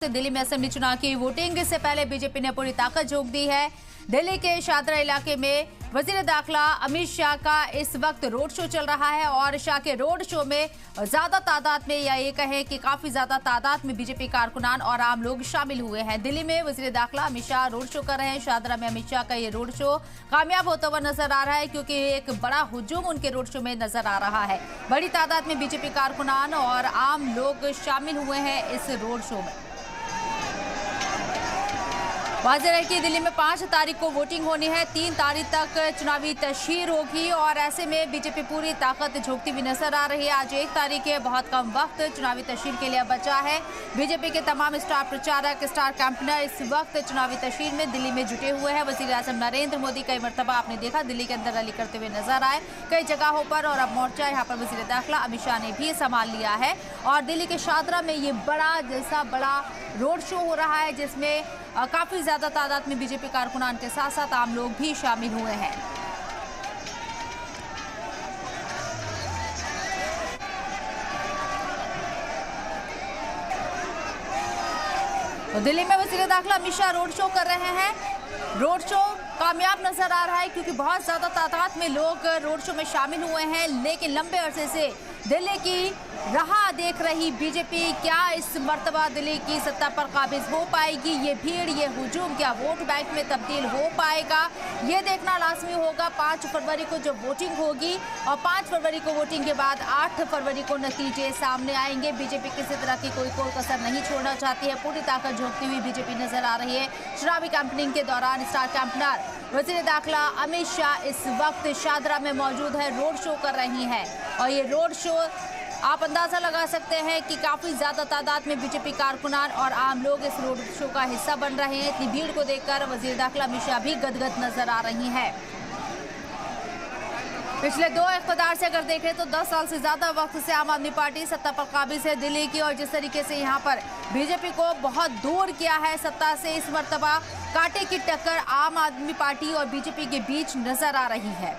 दिल्ली में असेंबली चुनाव की वोटिंग से पहले बीजेपी ने पूरी ताकत झोंक दी है। दिल्ली के शादरा इलाके में वजीर दाखिला अमित शाह का इस वक्त रोड शो चल रहा है और शाह के रोड शो में ज्यादा तादाद में या ये कहें कि काफी ज्यादा तादाद में बीजेपी कारकुनान और आम लोग शामिल हुए हैं। दिल्ली में वजीर दाखिला अमित शाह रोड शो कर रहे हैं। शादरा में अमित शाह का ये रोड शो कामयाब होता हुआ नजर आ रहा है क्योंकि एक बड़ा हुजूम उनके रोड शो में नजर आ रहा है। बड़ी तादाद में बीजेपी कारकुनान और आम लोग शामिल हुए हैं इस रोड शो में। वाज़ेह है कि दिल्ली में 5 तारीख को वोटिंग होनी है, 3 तारीख तक चुनावी तशहीर होगी और ऐसे में बीजेपी पूरी ताकत झोंकती हुई नजर आ रही है। आज 1 तारीख है, बहुत कम वक्त चुनावी तशहीर के लिए बचा है। बीजेपी के तमाम स्टार प्रचारक, स्टार कैंपेनर इस वक्त चुनावी तशहीर में दिल्ली में जुटे हुए हैं। वज़ीर आज़म नरेंद्र मोदी कई मरतबा आपने देखा दिल्ली के अंदर रैली करते हुए नजर आए कई जगहों पर और अब मोर्चा यहाँ पर वज़ीर दाखिला अमित शाह ने भी संभाल लिया है और दिल्ली के शादरा में ये बड़ा रोड शो हो रहा है जिसमें काफी ज्यादा तादाद में बीजेपी कारकुनान के साथ साथ आम लोग भी शामिल हुए हैं। तो दिल्ली में वज़ीर दाखिला अमित शाह रोड शो कर रहे हैं। रोड शो कामयाब नजर आ रहा है क्योंकि बहुत ज्यादा तादाद में लोग रोड शो में शामिल हुए हैं, लेकिन लंबे अरसे से दिल्ली की राह देख रही बीजेपी क्या इस मर्तबा दिल्ली की सत्ता पर काबिज हो पाएगी? ये भीड़, ये हुजूम क्या वोट बैंक में तब्दील हो पाएगा? ये देखना लाजमी होगा। 5 फरवरी को जब वोटिंग होगी और 5 फरवरी को वोटिंग के बाद 8 फरवरी को नतीजे सामने आएंगे। बीजेपी किसी तरह की कोई कसर नहीं छोड़ना चाहती है, पूरी ताकत झोंकती हुई बीजेपी नजर आ रही है। चुनावी कैंपेनिंग के दौरान स्टार कैंपेनर वज़ीर दाखिला अमित शाह इस वक्त शादरा में मौजूद है, रोड शो कर रही हैं और ये रोड शो आप अंदाजा लगा सकते हैं कि काफी ज्यादा तादाद में बीजेपी कारकुनान और आम लोग इस रोड शो का हिस्सा बन रहे हैं। इतनी भीड़ को देखकर वज़ीर दाखिला अमित शाह भी गदगद नजर आ रही हैं। पिछले 2 इक़्तिदार से अगर देखें तो 10 साल से ज्यादा वक्त से आम आदमी पार्टी सत्ता पर काबिज है दिल्ली की और जिस तरीके से यहाँ पर बीजेपी को बहुत दूर किया है सत्ता से, इस मर्तबा कांटे की टक्कर आम आदमी पार्टी और बीजेपी के बीच नजर आ रही है।